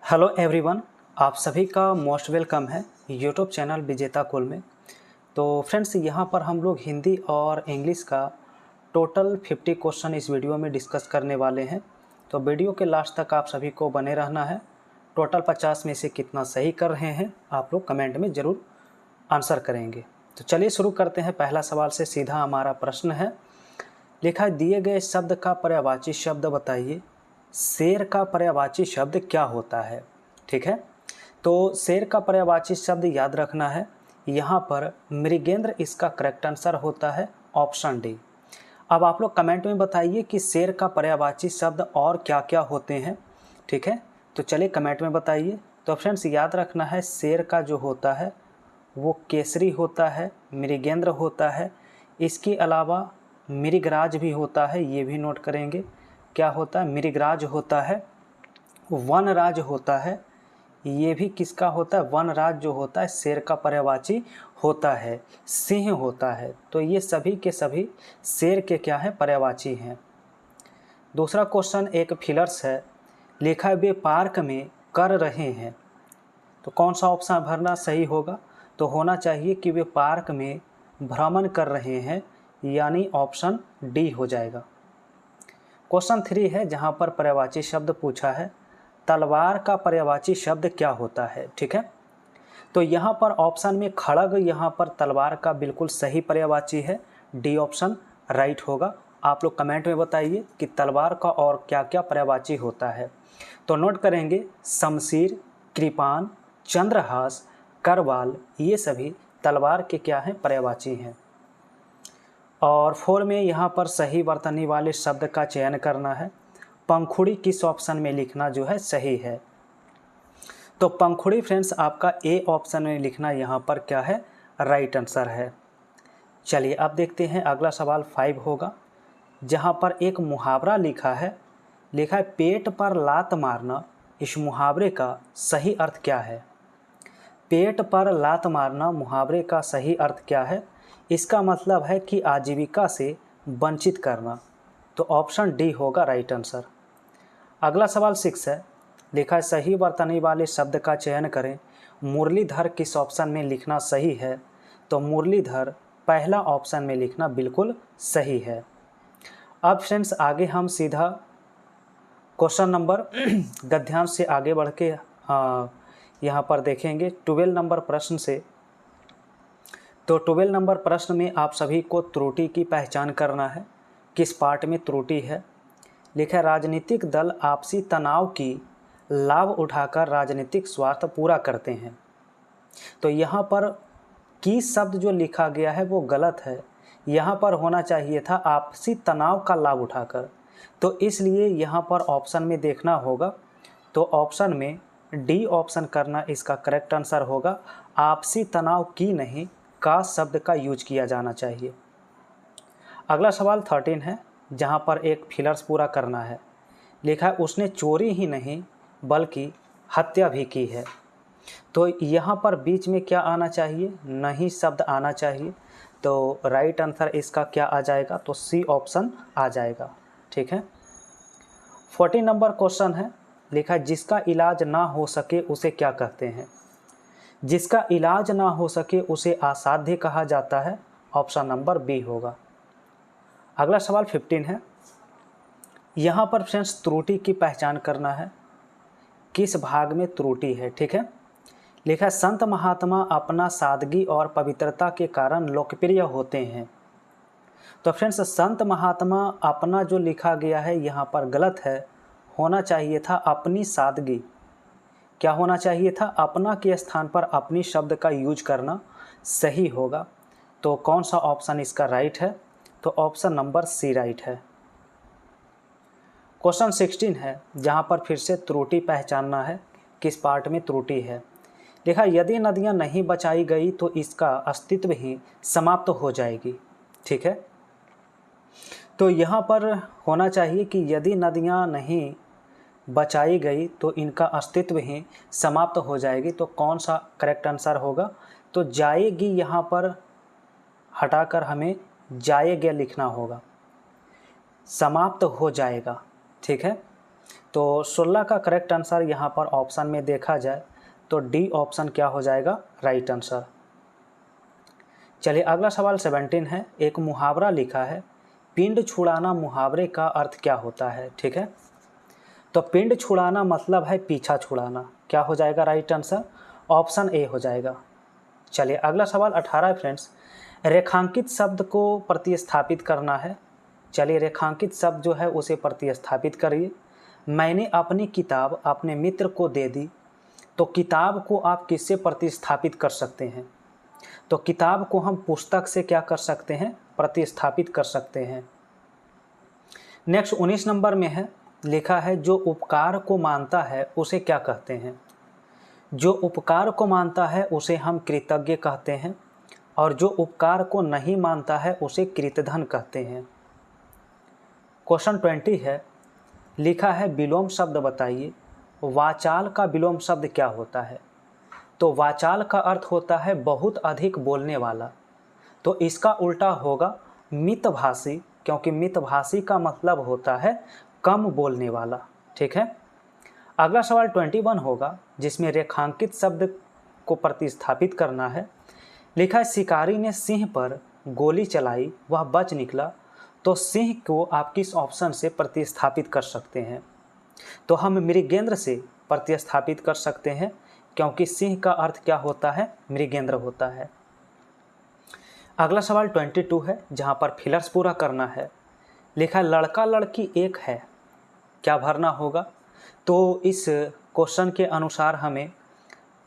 Hello everyone, आप सभी का मोस्ट वेलकम है यूट्यूब चैनल विजेता कुल में। तो फ्रेंड्स, यहाँ पर हम लोग हिंदी और इंग्लिश का टोटल 50 क्वेश्चन इस वीडियो में डिस्कस करने वाले हैं। तो वीडियो के लास्ट तक आप सभी को बने रहना है। टोटल 50 में से कितना सही कर रहे हैं आप लोग कमेंट में ज़रूर आंसर करेंगे। तो चलिए शुरू करते हैं। पहला सवाल से सीधा हमारा प्रश्न है, लिखा है दिए गए शब्द का पर्यायवाची शब्द बताइए। शेर का पर्यायवाची शब्द क्या होता है? ठीक है, तो शेर का पर्यायवाची शब्द याद रखना है, यहाँ पर मृगेंद्र इसका करेक्ट आंसर होता है, ऑप्शन डी। अब आप लोग कमेंट में बताइए कि शेर का पर्यायवाची शब्द और क्या क्या होते हैं। ठीक है, तो चलिए कमेंट में बताइए। तो फ्रेंड्स, याद रखना है शेर का जो होता है वो केसरी होता है, मृगेंद्र होता है, इसके अलावा मृगराज भी होता है, ये भी नोट करेंगे। क्या होता है? मृगराज होता है, वनराज होता है, ये भी किसका होता है? वनराज जो होता है शेर का पर्यायवाची होता है, सिंह होता है। तो ये सभी के सभी शेर के क्या है? पर्यायवाची हैं। दूसरा क्वेश्चन एक फिलर्स है, लिखा है वे पार्क में कर रहे हैं। तो कौन सा ऑप्शन भरना सही होगा? तो होना चाहिए कि वे पार्क में भ्रमण कर रहे हैं, यानी ऑप्शन डी हो जाएगा। क्वेश्चन 3 है, जहां पर पर्यायवाची शब्द पूछा है, तलवार का पर्यायवाची शब्द क्या होता है? ठीक है, तो यहाँ पर ऑप्शन में खड़ग यहाँ पर तलवार का बिल्कुल सही पर्यायवाची है, डी ऑप्शन राइट होगा। आप लोग कमेंट में बताइए कि तलवार का और क्या क्या पर्यायवाची होता है। तो नोट करेंगे, शमशीर, कृपान, चंद्रहास, करवाल, ये सभी तलवार के क्या हैं? पर्यायवाची हैं। और 4 में यहाँ पर सही वर्तनी वाले शब्द का चयन करना है। पंखुड़ी किस ऑप्शन में लिखना जो है सही है? तो पंखुड़ी फ्रेंड्स आपका ए ऑप्शन में लिखना यहाँ पर क्या है? राइट आंसर है। चलिए अब देखते हैं अगला सवाल 5 होगा, जहाँ पर एक मुहावरा लिखा है पेट पर लात मारना। इस मुहावरे का सही अर्थ क्या है? पेट पर लात मारना मुहावरे का सही अर्थ क्या है? इसका मतलब है कि आजीविका से वंचित करना। तो ऑप्शन डी होगा राइट आंसर। अगला सवाल 6 है, लिखा है सही वर्तनी वाले शब्द का चयन करें। मुरलीधर किस ऑप्शन में लिखना सही है? तो मुरलीधर पहला ऑप्शन में लिखना बिल्कुल सही है। अब फ्रेंड्स आगे हम सीधा क्वेश्चन नंबर गद्यांश से आगे बढ़ के यहाँ पर देखेंगे 12 नंबर प्रश्न से। तो 12 नंबर प्रश्न में आप सभी को त्रुटि की पहचान करना है, किस पार्ट में त्रुटि है। लिखा है राजनीतिक दल आपसी तनाव की लाभ उठाकर राजनीतिक स्वार्थ पूरा करते हैं। तो यहाँ पर की शब्द जो लिखा गया है वो गलत है, यहाँ पर होना चाहिए था आपसी तनाव का लाभ उठाकर। तो इसलिए यहाँ पर ऑप्शन में देखना होगा, तो ऑप्शन में डी ऑप्शन करना इसका करेक्ट आंसर होगा। आपसी तनाव की नहीं, का शब्द का यूज किया जाना चाहिए। अगला सवाल 13 है, जहाँ पर एक फिलर्स पूरा करना है। लिखा है उसने चोरी ही नहीं बल्कि हत्या भी की है। तो यहाँ पर बीच में क्या आना चाहिए? नहीं शब्द आना चाहिए। तो राइट आंसर इसका क्या आ जाएगा? तो सी ऑप्शन आ जाएगा। ठीक है, 14 नंबर क्वेश्चन है, लिखा है जिसका इलाज ना हो सके उसे क्या कहते हैं? जिसका इलाज ना हो सके उसे असाध्य कहा जाता है, ऑप्शन नंबर बी होगा। अगला सवाल 15 है, यहाँ पर फ्रेंड्स त्रुटि की पहचान करना है, किस भाग में त्रुटि है। ठीक है, लिखा है संत महात्मा अपना सादगी और पवित्रता के कारण लोकप्रिय होते हैं। तो फ्रेंड्स संत महात्मा अपना जो लिखा गया है यहाँ पर गलत है, होना चाहिए था अपनी सादगी। क्या होना चाहिए था? अपना के स्थान पर अपनी शब्द का यूज करना सही होगा। तो कौन सा ऑप्शन इसका राइट है? तो ऑप्शन नंबर सी राइट है। क्वेश्चन 16 है, जहां पर फिर से त्रुटि पहचानना है, किस पार्ट में त्रुटि है। देखा यदि नदियां नहीं बचाई गई तो इसका अस्तित्व ही समाप्त हो जाएगी। ठीक है, तो यहाँ पर होना चाहिए कि यदि नदियाँ नहीं बचाई गई तो इनका अस्तित्व ही समाप्त हो जाएगी। तो कौन सा करेक्ट आंसर होगा? तो जाएगी यहाँ पर हटाकर हमें जाएगा लिखना होगा, समाप्त हो जाएगा। ठीक है, तो 16 का करेक्ट आंसर यहाँ पर ऑप्शन में देखा जाए तो डी ऑप्शन क्या हो जाएगा, राइट आंसर। चलिए अगला सवाल 17 है। एक मुहावरा लिखा है, पिंड छुड़ाना मुहावरे का अर्थ क्या होता है। ठीक है, तो पिंड छुड़ाना मतलब है पीछा छुड़ाना, क्या हो जाएगा राइट आंसर, ऑप्शन ए हो जाएगा। चलिए अगला सवाल 18 है फ्रेंड्स। रेखांकित शब्द को प्रतिस्थापित करना है। चलिए रेखांकित शब्द जो है उसे प्रतिस्थापित करिए। मैंने अपनी किताब अपने मित्र को दे दी, तो किताब को आप किससे प्रतिस्थापित कर सकते हैं, तो किताब को हम पुस्तक से क्या कर सकते हैं, प्रतिस्थापित कर सकते हैं। नेक्स्ट 19 नंबर में है, लिखा है जो उपकार को मानता है उसे क्या कहते हैं। जो उपकार को मानता है उसे हम कृतज्ञ कहते हैं, और जो उपकार को नहीं मानता है उसे कृतधन कहते हैं। क्वेश्चन 20 है, लिखा है विलोम शब्द बताइए। वाचाल का विलोम शब्द क्या होता है, तो वाचाल का अर्थ होता है बहुत अधिक बोलने वाला, तो इसका उल्टा होगा मितभाषी, क्योंकि मितभाषी का मतलब होता है कम बोलने वाला। ठीक है, अगला सवाल 21 होगा जिसमें रेखांकित शब्द को प्रतिस्थापित करना है। लिखा है शिकारी ने सिंह पर गोली चलाई, वह बच निकला, तो सिंह को आप किस ऑप्शन से प्रतिस्थापित कर सकते हैं, तो हम मृगेंद्र से प्रतिस्थापित कर सकते हैं, क्योंकि सिंह का अर्थ क्या होता है, मृगेंद्र होता है। अगला सवाल 22 है जहां पर फिलर्स पूरा करना है। लिखा है लड़का लड़की एक है, क्या भरना होगा, तो इस क्वेश्चन के अनुसार हमें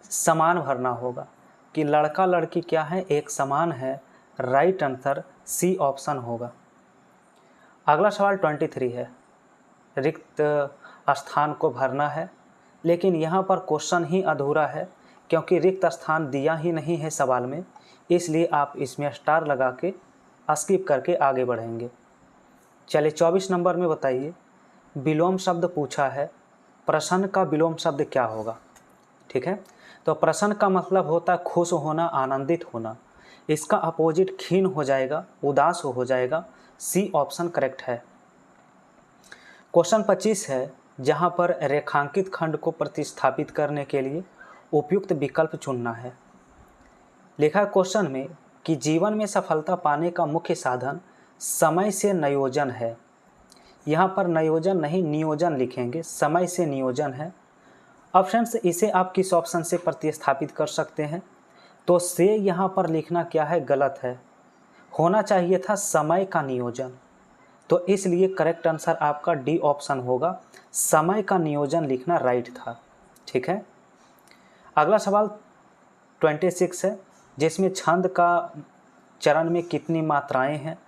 समान भरना होगा कि लड़का लड़की क्या है, एक समान है, राइट आंसर सी ऑप्शन होगा। अगला सवाल 23 है, रिक्त स्थान को भरना है, लेकिन यहाँ पर क्वेश्चन ही अधूरा है क्योंकि रिक्त स्थान दिया ही नहीं है सवाल में, इसलिए आप इसमें स्टार लगा के स्किप करके आगे बढ़ेंगे। चलिए 24 नंबर में बताइए, विलोम शब्द पूछा है, प्रसन्न का विलोम शब्द क्या होगा। ठीक है, तो प्रसन्न का मतलब होता है खुश होना, आनंदित होना, इसका अपोजिट खीन हो जाएगा, उदास हो जाएगा, सी ऑप्शन करेक्ट है। क्वेश्चन 25 है जहां पर रेखांकित खंड को प्रतिस्थापित करने के लिए उपयुक्त विकल्प चुनना है। लिखा है क्वेश्चन में कि जीवन में सफलता पाने का मुख्य साधन समय से नियोजन है। यहाँ पर नियोजन नहीं नियोजन लिखेंगे, समय से नियोजन है। अब फ्रेंड्स इसे आप किस ऑप्शन से प्रतिस्थापित कर सकते हैं, तो से यहाँ पर लिखना क्या है, गलत है, होना चाहिए था समय का नियोजन, तो इसलिए करेक्ट आंसर आपका डी ऑप्शन होगा, समय का नियोजन लिखना राइट था। ठीक है, अगला सवाल 26 है जिसमें छंद का चरण में कितनी मात्राएं हैं,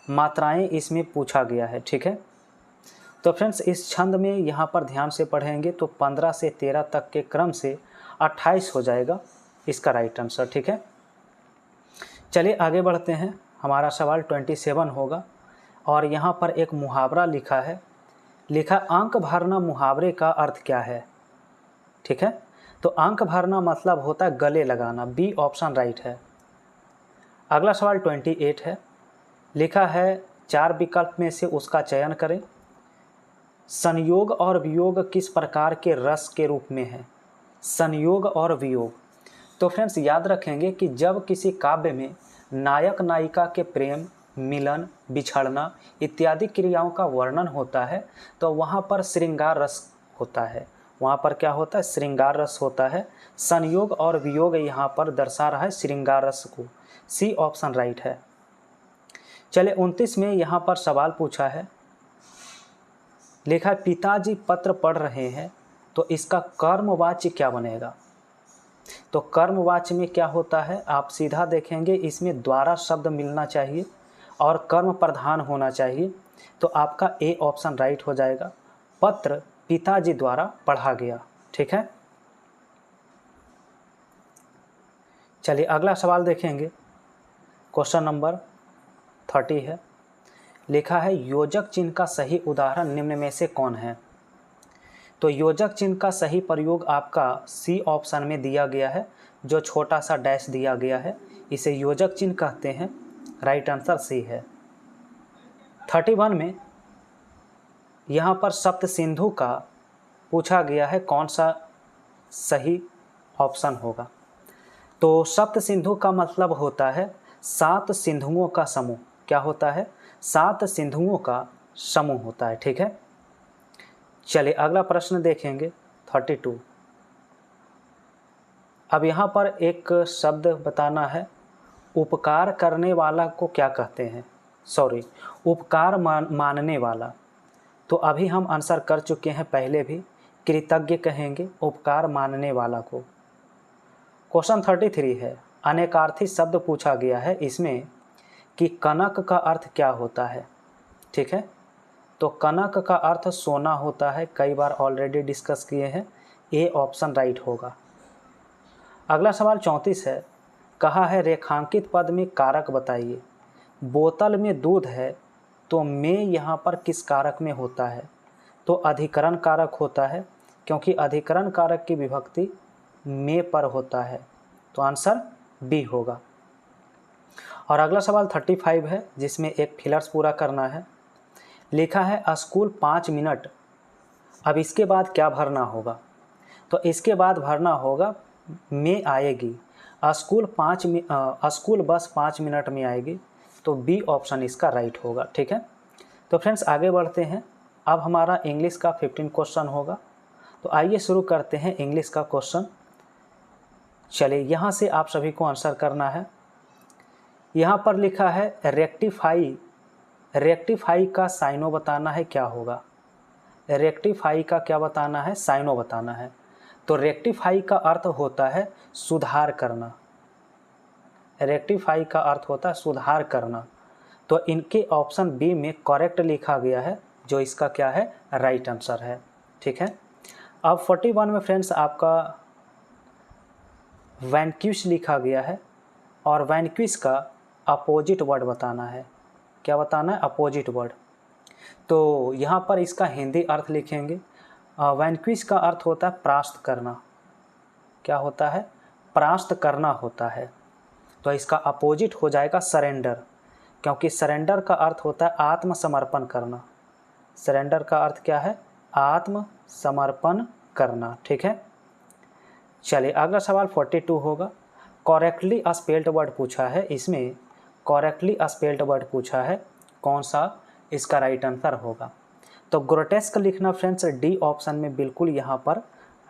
मात्राएं इसमें पूछा गया है। ठीक है, तो फ्रेंड्स इस छंद में यहाँ पर ध्यान से पढ़ेंगे तो 15 से 13 तक के क्रम से 28 हो जाएगा इसका राइट आंसर। ठीक है, चलिए आगे बढ़ते हैं। हमारा सवाल 27 होगा और यहाँ पर एक मुहावरा लिखा है। लिखा अंक भरना मुहावरे का अर्थ क्या है। ठीक है, तो अंक भरना मतलब होता है गले लगाना, बी ऑप्शन राइट है। अगला सवाल 28 है। लिखा है 4 विकल्प में से उसका चयन करें। संयोग और वियोग किस प्रकार के रस के रूप में है। संयोग और वियोग, तो फ्रेंड्स याद रखेंगे कि जब किसी काव्य में नायक नायिका के प्रेम, मिलन, बिछड़ना इत्यादि क्रियाओं का वर्णन होता है तो वहाँ पर श्रृंगार रस होता है, वहाँ पर क्या होता है, श्रृंगार रस होता है। संयोग और वियोग यहाँ पर दर्शा रहा है श्रृंगार रस को, सी ऑप्शन राइट है। चलिए 29 में यहाँ पर सवाल पूछा है। लिखा है पिताजी पत्र पढ़ रहे हैं, तो इसका कर्मवाच्य क्या बनेगा। तो कर्मवाच्य में क्या होता है, आप सीधा देखेंगे इसमें द्वारा शब्द मिलना चाहिए और कर्म प्रधान होना चाहिए, तो आपका ए ऑप्शन राइट हो जाएगा, पत्र पिताजी द्वारा पढ़ा गया। ठीक है, चलिए अगला सवाल देखेंगे। क्वेश्चन नंबर 30 है। लिखा है योजक चिन्ह का सही उदाहरण निम्न में से कौन है। तो योजक चिन्ह का सही प्रयोग आपका सी ऑप्शन में दिया गया है, जो छोटा सा डैश दिया गया है इसे योजक चिन्ह कहते हैं, राइट आंसर सी है। 31 में यहाँ पर सप्त सिंधु का पूछा गया है कौन सा सही ऑप्शन होगा। तो सप्त सिंधु का मतलब होता है 7 सिंधुओं का समूह। क्या होता है? 7 सिंधुओं का समूह होता है। ठीक है, चलिए अगला प्रश्न देखेंगे 32। अब यहाँ पर एक शब्द बताना है, उपकार करने वाला को क्या कहते हैं? सॉरी, उपकार मानने वाला। तो अभी हम आंसर कर चुके हैं पहले भी, कृतज्ञ कहेंगे उपकार मानने वाला को। क्वेश्चन 33 है, अनेकार्थी शब्द पूछा गया है इसमें कि कनक का अर्थ क्या होता है। ठीक है, तो कनक का अर्थ सोना होता है, कई बार ऑलरेडी डिस्कस किए हैं, ए ऑप्शन राइट होगा। अगला सवाल 34 है, कहा है रेखांकित पद में कारक बताइए। बोतल में दूध है तो में यहाँ पर किस कारक में होता है? तो अधिकरण कारक होता है, क्योंकि अधिकरण कारक की विभक्ति में पर होता है, तो आंसर बी होगा। और अगला सवाल 35 है, जिसमें एक फिलर्स पूरा करना है। लिखा है स्कूल 5 मिनट। अब इसके बाद क्या भरना होगा? तो इसके बाद भरना होगा में आएगी, स्कूल बस 5 मिनट में आएगी, तो बी ऑप्शन इसका राइट होगा। ठीक है, तो फ्रेंड्स आगे बढ़ते हैं। अब हमारा इंग्लिश का 15 क्वेश्चन होगा, तो आइए शुरू करते हैं इंग्लिश का क्वेश्चन। चलिए यहाँ से आप सभी को आंसर करना है। यहाँ पर लिखा है रेक्टिफाई, रेक्टिफाई का साइनो बताना है, क्या होगा? रेक्टिफाई का क्या बताना है? साइनो बताना है। तो रेक्टिफाई का अर्थ होता है सुधार करना, रेक्टिफाई का अर्थ होता है सुधार करना। तो इनके ऑप्शन बी में करेक्ट लिखा गया है, जो इसका क्या है? राइट आंसर है। ठीक है, अब 41 में फ्रेंड्स आपका वैनक्विश लिखा गया है, और वैनक्विश का अपोजिट वर्ड बताना है। क्या बताना है? Opposite word. तो यहाँ पर इसका हिंदी अर्थ लिखेंगे। वैनक्विश का अर्थ होता है परास्त करना। क्या होता है? परास्त करना होता है। तो इसका अपोजिट हो जाएगा सरेंडर, क्योंकि सरेंडर का अर्थ होता है आत्मसमर्पण करना। सरेंडर का अर्थ क्या है? आत्मसमर्पण करना। ठीक है, चलिए अगला सवाल 42 होगा। करेक्टली स्पेल्ड वर्ड पूछा है, इसमें करेक्टली स्पेल्ड वर्ड पूछा है, कौन सा इसका राइट आंसर होगा? तो ग्रोटेस्क लिखना फ्रेंड्स डी ऑप्शन में बिल्कुल यहाँ पर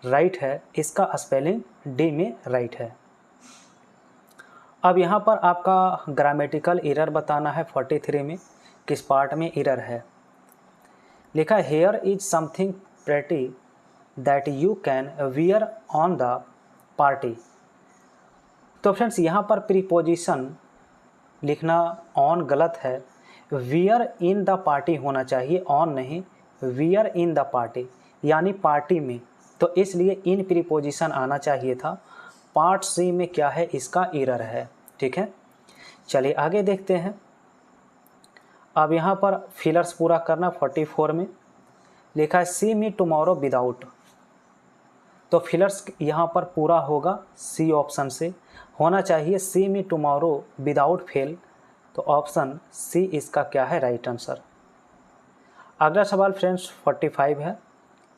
राइट है, इसका स्पेलिंग डी में राइट है। अब यहाँ पर आपका ग्रामेटिकल एरर बताना है 43 में, किस पार्ट में एरर है। लिखा है here is something pretty that you can wear on the party. तो फ्रेंड्स यहाँ पर प्रीपोजिशन लिखना ऑन गलत है, वियर इन द पार्टी होना चाहिए, ऑन नहीं, वियर इन द पार्टी यानी पार्टी में, तो इसलिए इन प्रीपोजिशन आना चाहिए था। पार्ट सी में क्या है? इसका एरर है। ठीक है, चलिए आगे देखते हैं। अब यहाँ पर फिलर्स पूरा करना 44 में। लिखा है सी मी टुमारो विदाउट। तो फिलर्स यहाँ पर पूरा होगा सी ऑप्शन से, होना चाहिए सी मी टुमारो विदाउट फेल, तो ऑप्शन सी इसका क्या है? Right answer. अगला सवाल फ्रेंड्स 45 है,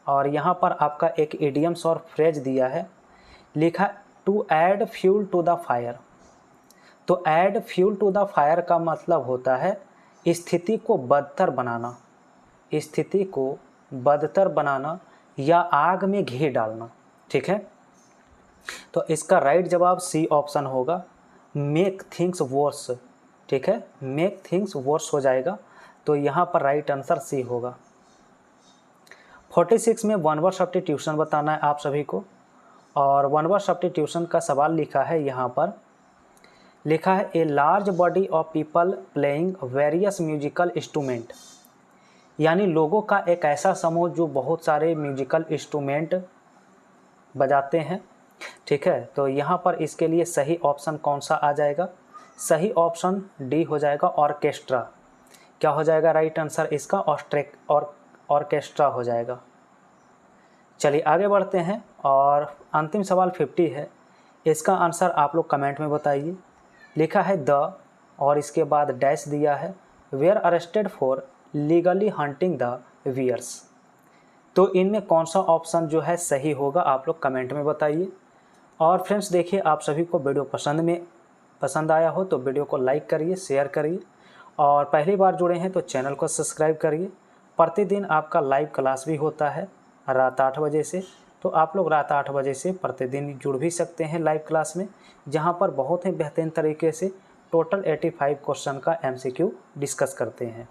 और यहाँ पर आपका एक इडियम्स और फ्रेज दिया है। लिखा to add fuel to the fire. तो add fuel to the fire का मतलब होता है स्थिति को बदतर बनाना, स्थिति को बदतर बनाना या आग में घी डालना। ठीक है, तो इसका राइट जवाब सी ऑप्शन होगा, मेक थिंग्स वर्स। ठीक है, मेक थिंग्स वर्स हो जाएगा, तो यहाँ पर राइट आंसर सी होगा। 46 में वन वर्ड सब्स्टिट्यूशन बताना है आप सभी को, और वन वर्ड सब्स्टिट्यूशन का सवाल लिखा है यहाँ पर। लिखा है a large body of people playing various musical instrument, यानी लोगों का एक ऐसा समूह जो बहुत सारे म्यूजिकल इंस्ट्रूमेंट बजाते हैं। ठीक है, तो यहाँ पर इसके लिए सही ऑप्शन कौन सा आ जाएगा? सही ऑप्शन डी हो जाएगा, ऑर्केस्ट्रा। क्या हो जाएगा राइट आंसर इसका? ऑर्केस्ट्रा हो जाएगा। चलिए आगे बढ़ते हैं, और अंतिम सवाल 50 है, इसका आंसर आप लोग कमेंट में बताइए। लिखा है द, और इसके बाद डैश दिया है, were arrested for legally hunting the bears. तो इनमें कौन सा ऑप्शन जो है सही होगा आप लोग कमेंट में बताइए। और फ्रेंड्स देखिए, आप सभी को वीडियो पसंद आया हो तो वीडियो को लाइक करिए, शेयर करिए, और पहली बार जुड़े हैं तो चैनल को सब्सक्राइब करिए। प्रतिदिन आपका लाइव क्लास भी होता है रात 8 बजे से, तो आप लोग रात 8 बजे से प्रतिदिन जुड़ भी सकते हैं लाइव क्लास में, जहां पर बहुत ही बेहतरीन तरीके से टोटल 85 क्वेश्चन का MCQ डिस्कस करते हैं।